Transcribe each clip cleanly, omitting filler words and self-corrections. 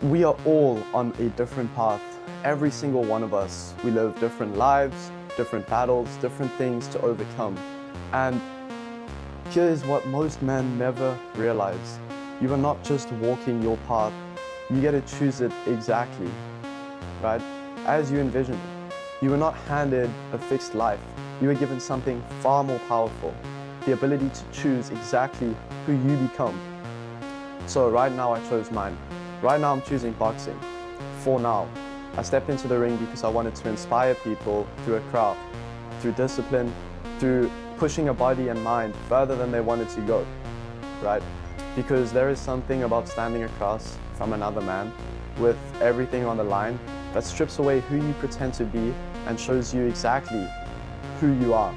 We are all on a different path. Every single one of us. We live different lives, different battles, different things to overcome. And here's what most men never realize. You are not just walking your path, you get to choose it exactly, right? As you envision it. You were not handed a fixed life. You were given something far more powerful, the ability to choose exactly who you become. So right now I chose mine. Right now I'm choosing boxing. For now. I stepped into the ring because I wanted to inspire people through a craft, through discipline, through pushing a body and mind further than they wanted to go, right? Because there is something about standing across from another man with everything on the line that strips away who you pretend to be and shows you exactly who you are,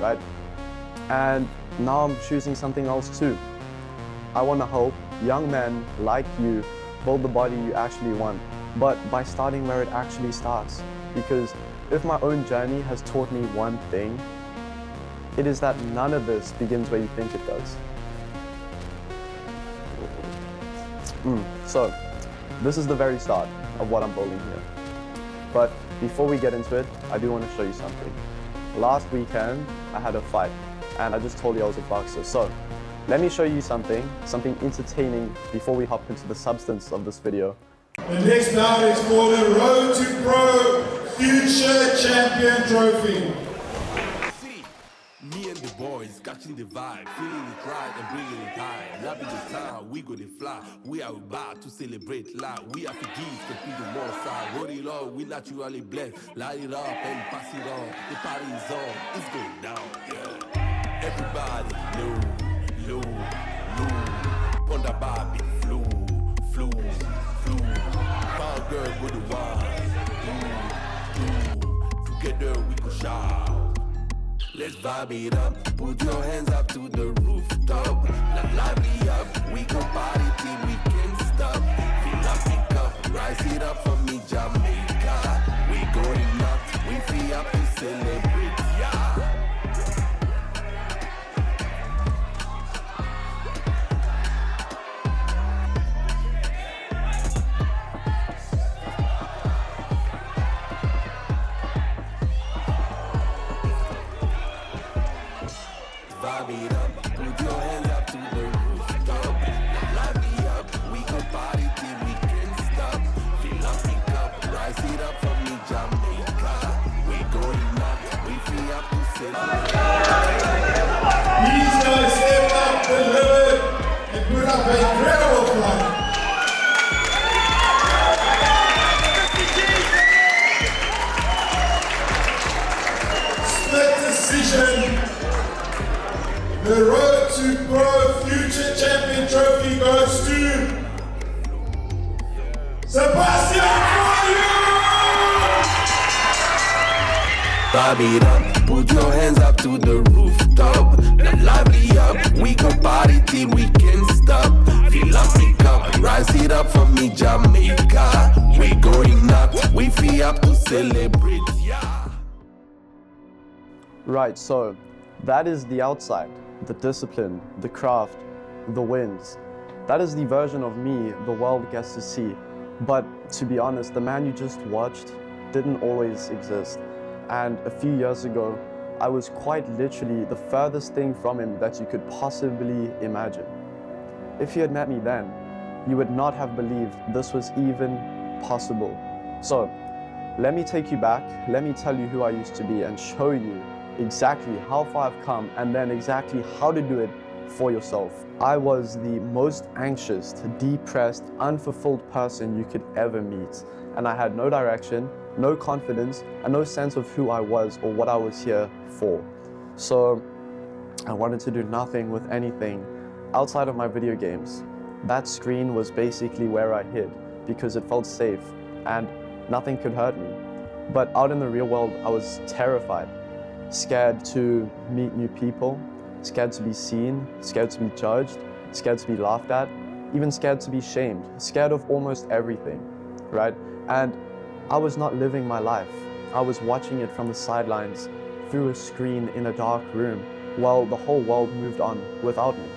right? And now I'm choosing something else too. I want to help young men like you build the body you actually want, but by starting where it actually starts. Because if my own journey has taught me one thing, it is that none of this begins where you think it does. So, this is the very start of what I'm building here. But before we get into it, I do want to show you something. Last weekend, I had a fight, and I just told you I was a boxer. So, let me show you something entertaining before we hop into the substance of this video. The next bout is for the Road to Pro Future Champion Trophy. See, me and the boys catching the vibe, feeling it right and bringing it high. Loving the time, we go to fly. We are about to celebrate life. We are forgive, compete the more side. Roll it on, we naturally blessed. Light it up and pass it on. The party is on, it's going down. Yeah. Everybody, low, on the barbie, flew. Found girl with the wine, together we go shout. Let's vibe it up, put your hands up to the rooftop. Let lively up, we go party till we can't stop. Fill up, pick up, rise it up for me, Jamaica. We going up, we free up to celebrate, yeah. Vibe it up, put your hands up to the rooftop. Lively up, we go party till we can't stop. Fill up, pick up, rise it up for me, Jamaica. We going up, we free up to celebrate. He's gonna step up the limit and put up an incredible fight. Split decision. The Road to Pro Future Champion Trophy goes to Sebastian Fournier! Vibe it up, put your hands up to the rooftop. Let lively up, we go party till we can't stop. Fill up, pick up, rise it up for me, Jamaica. We going up, we free up to celebrate, yeah. Right, so that is the outside, the discipline, the craft, the wins. That is the version of me the world gets to see. But to be honest, the man you just watched didn't always exist. And a few years ago, I was quite literally the furthest thing from him that you could possibly imagine. If you had met me then, you would not have believed this was even possible. So, let me take you back, let me tell you who I used to be and show you exactly how far I've come and then exactly how to do it for yourself. I was the most anxious, depressed, unfulfilled person you could ever meet. And I had no direction, no confidence, and no sense of who I was or what I was here for. So I wanted to do nothing with anything outside of my video games. That screen was basically where I hid because it felt safe and nothing could hurt me. But out in the real world, I was terrified. Scared to meet new people, scared to be seen, scared to be judged, scared to be laughed at, even scared to be shamed, scared of almost everything, right? And I was not living my life. I was watching it from the sidelines through a screen in a dark room while the whole world moved on without me.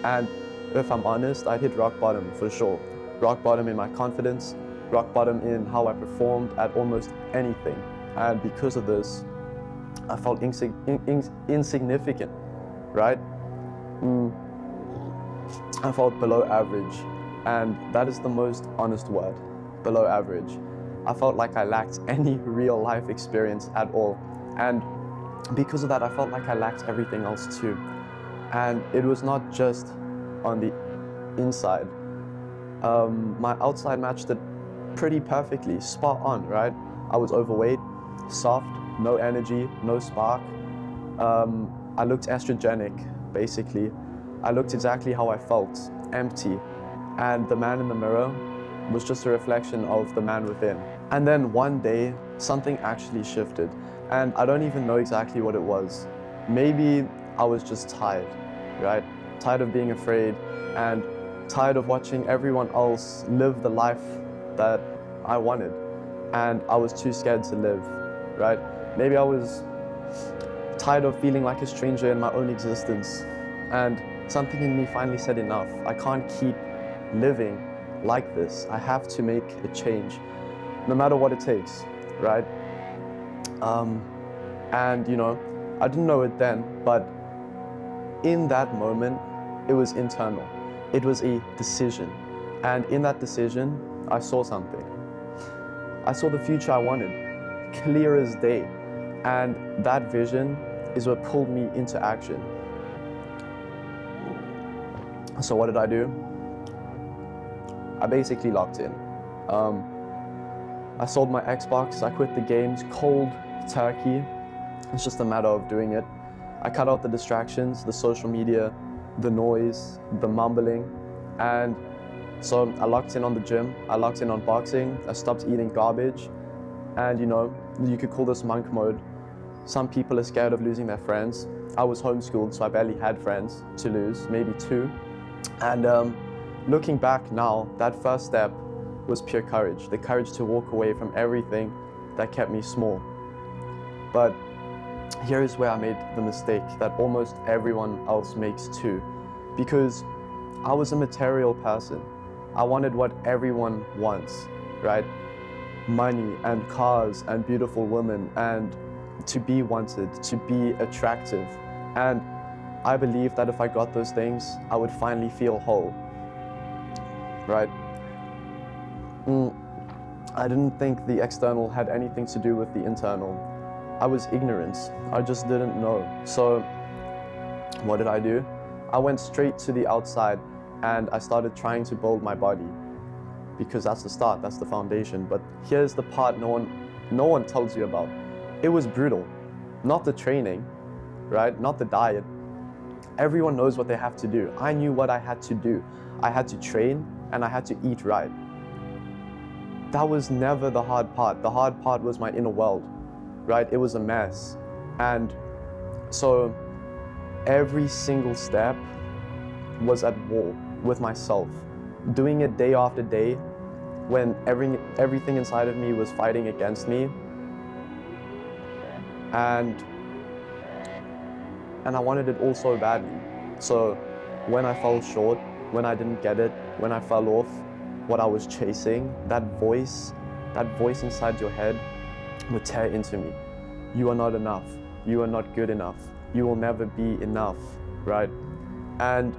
And if I'm honest, I hit rock bottom for sure. rock bottom in my confidence, rock bottom in how I performed at almost anything. And because of this, I felt insignificant, right? I felt below average, and that is the most honest word, below average. I felt like I lacked any real life experience at all. And because of that, I felt like I lacked everything else too. And it was not just on the inside. My outside matched it pretty perfectly, spot on, right? I was overweight, soft, no energy, no spark. I looked estrogenic, basically. I looked exactly how I felt, empty. And the man in the mirror was just a reflection of the man within. And then one day, something actually shifted. And I don't even know exactly what it was. Maybe I was just tired, right? Tired of being afraid and tired of watching everyone else live the life that I wanted. And I was too scared to live, right? Maybe I was tired of feeling like a stranger in my own existence. And something in me finally said enough. I can't keep living like this. I have to make a change, no matter what it takes, right? And you know, I didn't know it then, but in that moment, it was internal. It was a decision. And in that decision, I saw something. I saw the future I wanted, clear as day. And that vision is what pulled me into action. So what did I do? I basically locked in. I sold my Xbox, I quit the games, cold turkey. It's just a matter of doing it. I cut out the distractions, the social media, the noise, the mumbling. And so I locked in on the gym, I locked in on boxing, I stopped eating garbage. And you know, you could call this monk mode. Some people are scared of losing their friends. I was homeschooled, so I barely had friends to lose, maybe two. And looking back now, that first step was pure courage, the courage to walk away from everything that kept me small. But here is where I made the mistake that almost everyone else makes too, because I was a material person. I wanted what everyone wants, right? Money and cars and beautiful women and to be wanted, to be attractive. And I believed that if I got those things, I would finally feel whole, right? I didn't think the external had anything to do with the internal. I was ignorant. I just didn't know. So what did I do? I went straight to the outside and I started trying to build my body, because that's the start, that's the foundation. But here's the part no one tells you about. It was brutal. Not the training, right? Not the diet. Everyone knows what they have to do. I knew what I had to do. I had to train and I had to eat right. That was never the hard part. The hard part was my inner world, right? It was a mess. And so every single step was at war with myself. Doing it day after day when everything inside of me was fighting against me. And I wanted it all so badly. So when I fell short, when I didn't get it, when I fell off what I was chasing, that voice inside your head would tear into me. You are not enough. You are not good enough. You will never be enough, right? And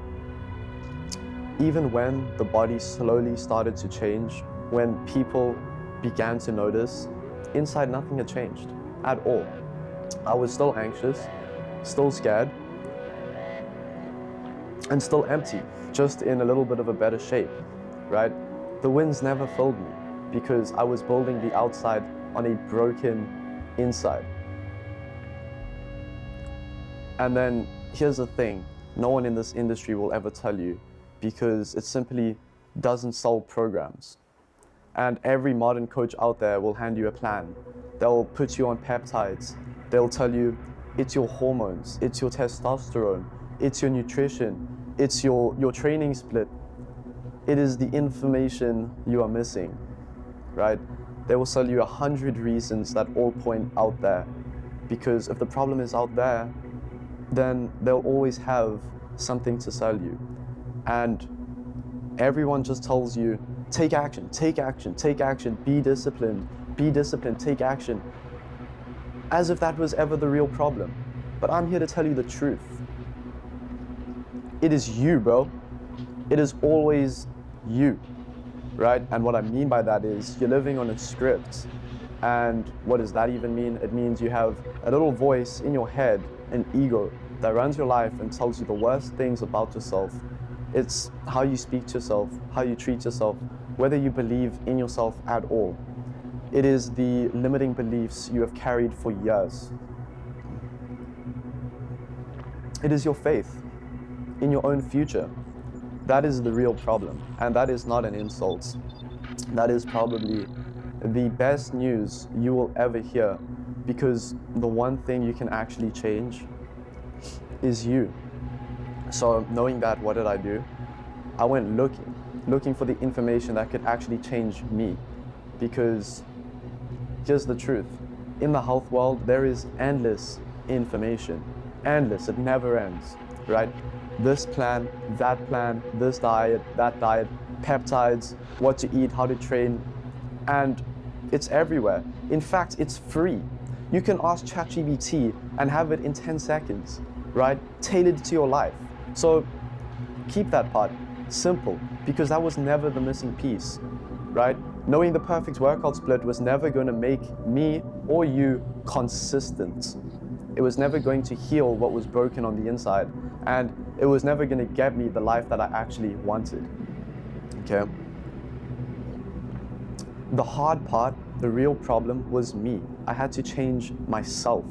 even when the body slowly started to change, when people began to notice, inside nothing had changed at all. I was still anxious, still scared, and still empty, just in a little bit of a better shape, right? The wins never filled me because I was building the outside on a broken inside. And then here's the thing, no one in this industry will ever tell you, because it simply doesn't sell programs. And every modern coach out there will hand you a plan. They'll put you on peptides. They'll tell you it's your hormones, it's your testosterone, it's your nutrition, it's your training split. It is the information you are missing, right? They will sell you 100 reasons that all point out there. Because if the problem is out there, then they'll always have something to sell you. And everyone just tells you take action, take action, take action, be disciplined, take action. As if that was ever the real problem. But I'm here to tell you the truth. It is you, bro. It is always you, right? And what I mean by that is you're living on a script. And what does that even mean? It means you have a little voice in your head, an ego, that runs your life and tells you the worst things about yourself. It's how you speak to yourself, how you treat yourself, whether you believe in yourself at all. It is the limiting beliefs you have carried for years. It is your faith in your own future. That is the real problem, and that is not an insult. That is probably the best news you will ever hear, because the one thing you can actually change is you. So knowing that, what did I do? I went looking for the information that could actually change me, because here's the truth. In the health world, there is endless information. Endless, it never ends, right? This plan, this diet, that diet, peptides, what to eat, how to train, and it's everywhere. In fact, it's free. You can ask ChatGPT and have it in 10 seconds, right? Tailored to your life. So keep that part simple, because that was never the missing piece, right? Knowing the perfect workout split was never going to make me or you consistent. It was never going to heal what was broken on the inside, and it was never going to get me the life that I actually wanted, okay? The hard part, the real problem, was me. I had to change myself,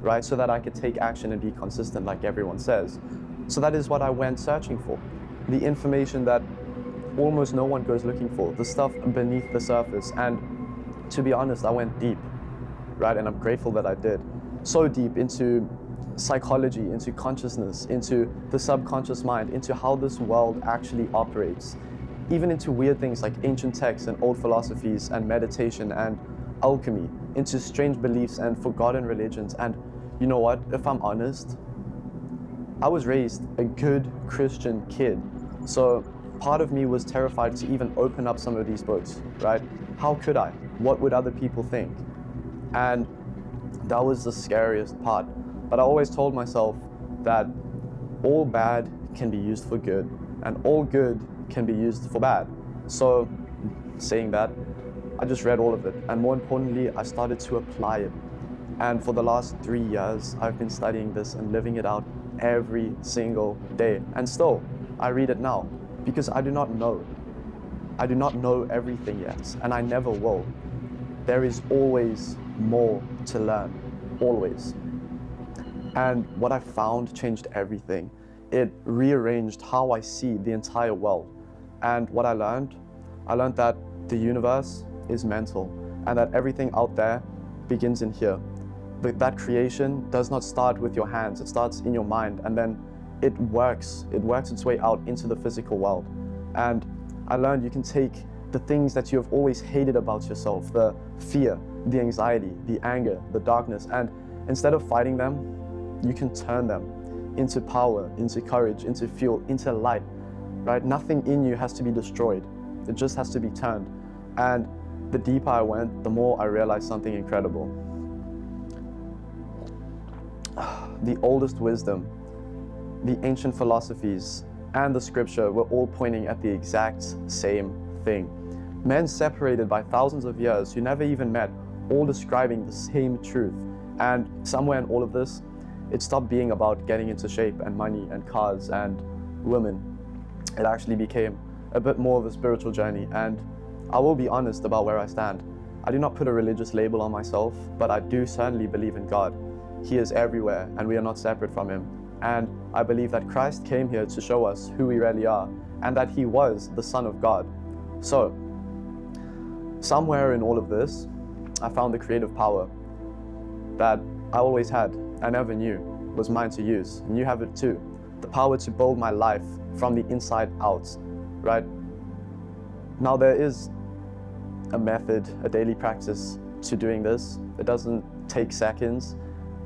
right? So that I could take action and be consistent like everyone says. So that is what I went searching for. The information that almost no one goes looking for, the stuff beneath the surface. And to be honest, I went deep, right? And I'm grateful that I did. So deep into psychology, into consciousness, into the subconscious mind, into how this world actually operates. Even into weird things like ancient texts and old philosophies and meditation and alchemy, into strange beliefs and forgotten religions. And you know what? If I'm honest, I was raised a good Christian kid. So part of me was terrified to even open up some of these books, right? How could I? What would other people think? And that was the scariest part. But I always told myself that all bad can be used for good, and all good can be used for bad. So saying that, I just read all of it, and more importantly, I started to apply it. And for the last 3 years, I've been studying this and living it out every single day. And still, I read it now, because I do not know. I do not know everything yet, and I never will. There is always more to learn, always. And what I found changed everything. It rearranged how I see the entire world. And what I learned that the universe is mental, and that everything out there begins in here. But that creation does not start with your hands, it starts in your mind, and then it works its way out into the physical world. And I learned you can take the things that you have always hated about yourself, the fear, the anxiety, the anger, the darkness, and instead of fighting them, you can turn them into power, into courage, into fuel, into light, right? Nothing in you has to be destroyed. It just has to be turned. And the deeper I went, the more I realized something incredible. The oldest wisdom, the ancient philosophies, and the scripture were all pointing at the exact same thing. Men separated by thousands of years who never even met, all describing the same truth. And somewhere in all of this, it stopped being about getting into shape and money and cars and women. It actually became a bit more of a spiritual journey, and I will be honest about where I stand. I do not put a religious label on myself, but I do certainly believe in God. He is everywhere, and we are not separate from Him. And I believe that Christ came here to show us who we really are, and that He was the Son of God. So, somewhere in all of this, I found the creative power that I always had, I never knew, was mine to use. And you have it too. The power to build my life from the inside out, right? Now there is a method, a daily practice to doing this. It doesn't take seconds,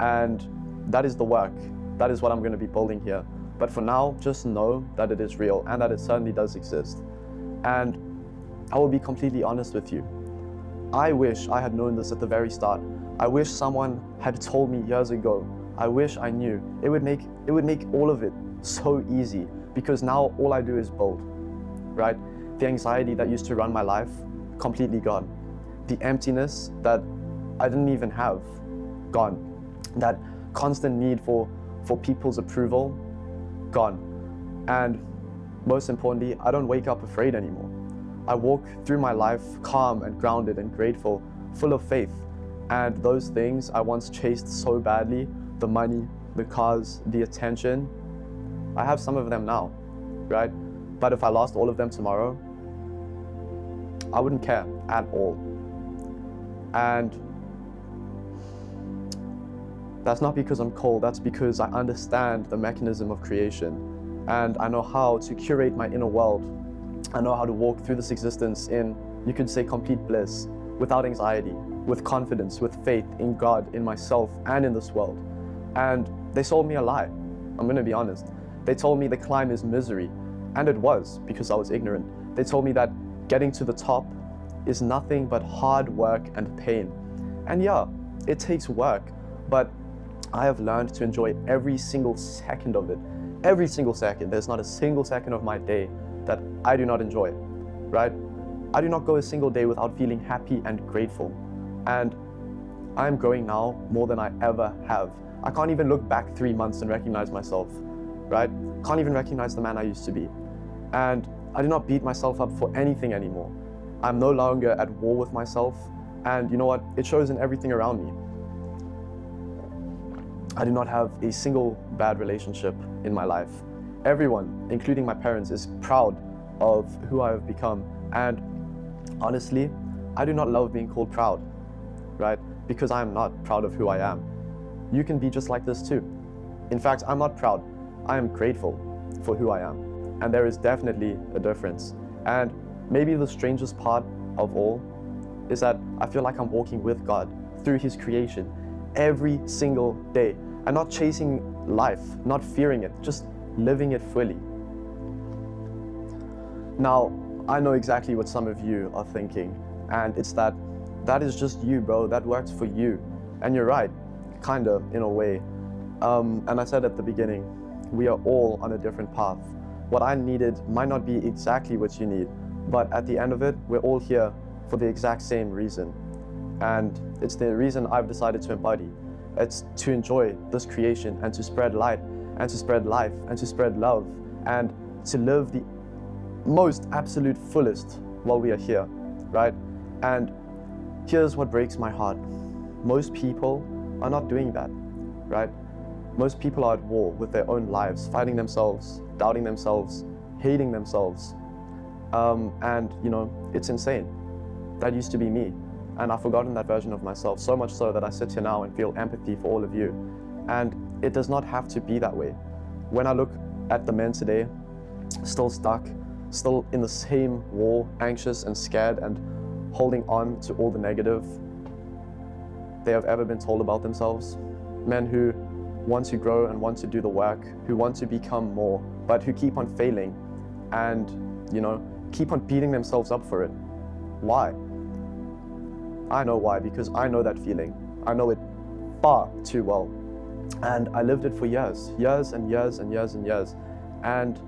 and that is the work. That is what I'm going to be building here. But for now, just know that it is real and that it certainly does exist. And I will be completely honest with you. I wish I had known this at the very start. I wish someone had told me years ago. I wish I knew. It would make all of it so easy, because now all I do is build, right? The anxiety that used to run my life, completely gone. The emptiness that I didn't even have, gone. That constant need for people's approval, gone. And most importantly, I don't wake up afraid anymore. I walk through my life calm and grounded and grateful, full of faith. And those things I once chased so badly, the money, the cars, the attention, I have some of them now, right? But if I lost all of them tomorrow, I wouldn't care at all. And that's not because I'm cold, that's because I understand the mechanism of creation. And I know how to curate my inner world. I know how to walk through this existence in, you could say, complete bliss, without anxiety, with confidence, with faith in God, in myself, and in this world. And they sold me a lie. I'm gonna be honest. They told me the climb is misery, and it was, because I was ignorant. They told me that getting to the top is nothing but hard work and pain. And yeah, it takes work, but I have learned to enjoy every single second of it. Every single second. There's not a single second of my day that I do not enjoy, right? I do not go a single day without feeling happy and grateful. And I'm growing now more than I ever have. I can't even look back 3 months and recognize myself, right? Can't even recognize the man I used to be. And I do not beat myself up for anything anymore. I'm no longer at war with myself. And you know what? It shows in everything around me. I do not have a single bad relationship in my life. Everyone, including my parents, is proud of who I have become. And honestly, I do not love being called proud, right? Because I am not proud of who I am. You can be just like this too. In fact, I'm not proud. I am grateful for who I am. And there is definitely a difference. And maybe the strangest part of all is that I feel like I'm walking with God through His creation every single day, and not chasing life, not fearing it, just living it fully. Now, I know exactly what some of you are thinking, and it's that is just you, bro. That works for you. And you're right, kind of, in a way. And I said at the beginning, we are all on a different path. What I needed might not be exactly what you need, but at the end of it, we're all here for the exact same reason. And it's the reason I've decided to embody. It's to enjoy this creation and to spread light and to spread life and to spread love and to live the most absolute fullest while we are here, right? And here's what breaks my heart. Most people are not doing that, right? Most people are at war with their own lives, fighting themselves, doubting themselves, hating themselves. And you know, it's insane. That used to be me. And I've forgotten that version of myself, so much so that I sit here now and feel empathy for all of you. And it does not have to be that way. When I look at the men today, still stuck, still in the same war, anxious and scared and holding on to all the negative they have ever been told about themselves, men who want to grow and want to do the work, who want to become more, but who keep on failing and, you know, keep on beating themselves up for it. Why? I know why, because I know that feeling. I know it far too well. And I lived it for years and years and years and years. And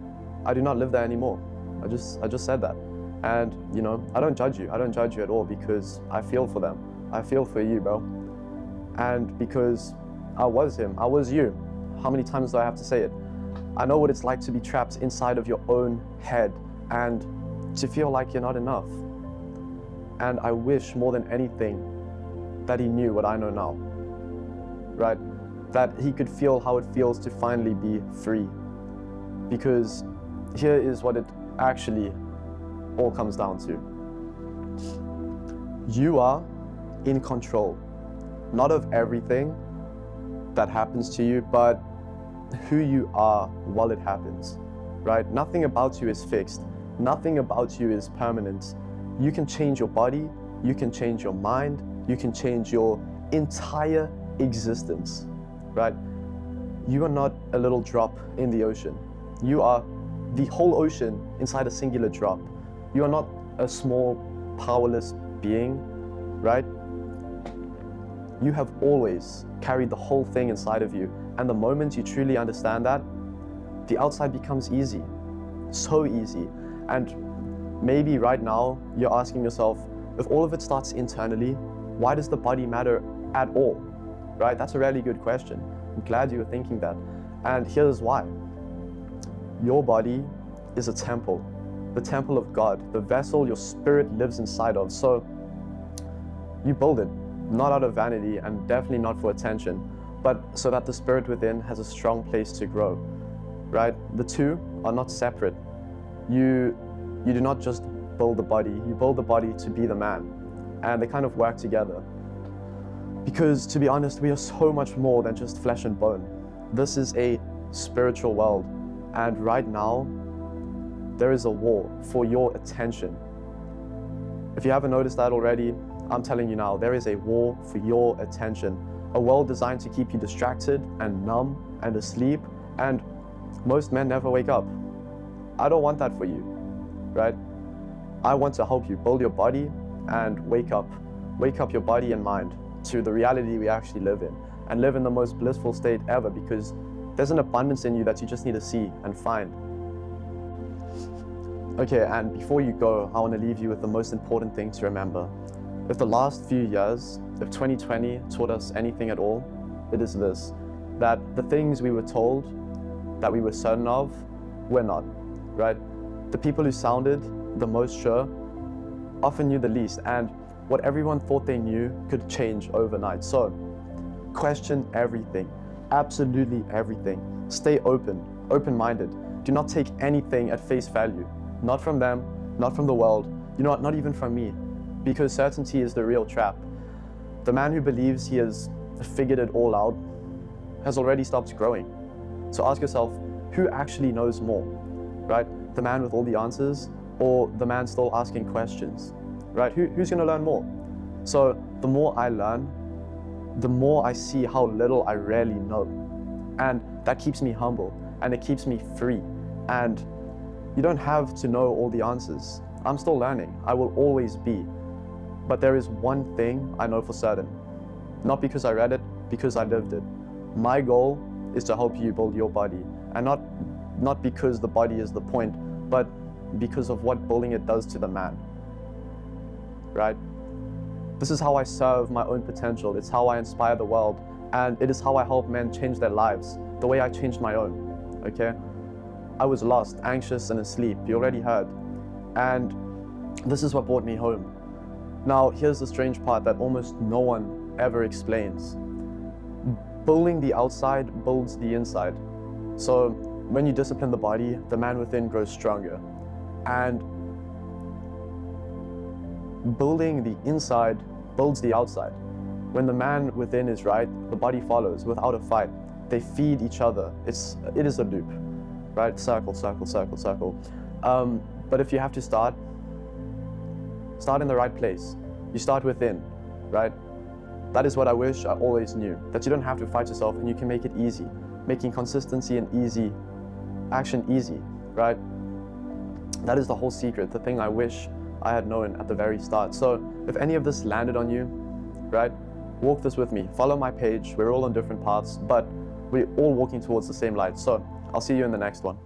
I do not live there anymore. I just said that. And you know, I don't judge you. I don't judge you at all, because I feel for them. I feel for you, bro. And because I was him, I was you. How many times do I have to say it? I know what it's like to be trapped inside of your own head and to feel like you're not enough. And I wish more than anything that he knew what I know now, right? That he could feel how it feels to finally be free. Because here is what it actually all comes down to. You are in control, not of everything that happens to you, but who you are while it happens, right? Nothing about you is fixed. Nothing about you is permanent. You can change your body, you can change your mind, you can change your entire existence, right? You are not a little drop in the ocean. You are the whole ocean inside a singular drop. You are not a small, powerless being, right? You have always carried the whole thing inside of you. And the moment you truly understand that, the outside becomes easy, so easy. And maybe right now you're asking yourself, if all of it starts internally, why does the body matter at all, right? That's a really good question. I'm glad you were thinking that. And here's why. Your body is a temple, the temple of God, the vessel your spirit lives inside of. So you build it, not out of vanity and definitely not for attention, but so that the spirit within has a strong place to grow, right? The two are not separate. You do not just build the body, you build the body to be the man, and they kind of work together. Because to be honest, we are so much more than just flesh and bone. This is a spiritual world, and right now, there is a war for your attention. If you haven't noticed that already, I'm telling you now, there is a war for your attention. A world designed to keep you distracted and numb and asleep, and most men never wake up. I don't want that for you, right? I want to help you build your body and wake up your body and mind to the reality we actually live in, and live in the most blissful state ever, because there's an abundance in you that you just need to see and find. Okay, and before you go, I want to leave you with the most important thing to remember. If the last few years, if 2020 taught us anything at all, it is this, that the things we were told, that we were certain of, we're not, right? The people who sounded the most sure often knew the least, and what everyone thought they knew could change overnight. So question everything, absolutely everything. Stay open-minded. Do not take anything at face value. Not from them, not from the world, not even from me, because certainty is the real trap. The man who believes he has figured it all out has already stopped growing. So ask yourself, who actually knows more, right? The man with all the answers, or the man still asking questions, right? Who's gonna learn more? So the more I learn, the more I see how little I really know. And that keeps me humble, and it keeps me free. And you don't have to know all the answers. I'm still learning, I will always be. But there is one thing I know for certain. Not because I read it, because I lived it. My goal is to help you build your body, and not because the body is the point, but because of what building it does to the man, right? This is how I serve my own potential. It's how I inspire the world, and it is how I help men change their lives, the way I changed my own, okay? I was lost, anxious, and asleep, you already heard. And this is what brought me home. Now, here's the strange part that almost no one ever explains. Building the outside builds the inside. So when you discipline the body, the man within grows stronger. And building the inside builds the outside. When the man within is right, the body follows without a fight. They feed each other. It is a loop, right? Circle, circle, circle, circle. But if you have to start in the right place. You start within, right? That is what I wish I always knew, that you don't have to fight yourself and you can make it easy, making consistency and action easy, right? That is the whole secret, the thing I wish I had known at the very start. So if any of this landed on you, right, walk this with me. Follow my page. We're all on different paths, but we're all walking towards the same light. So I'll see you in the next one.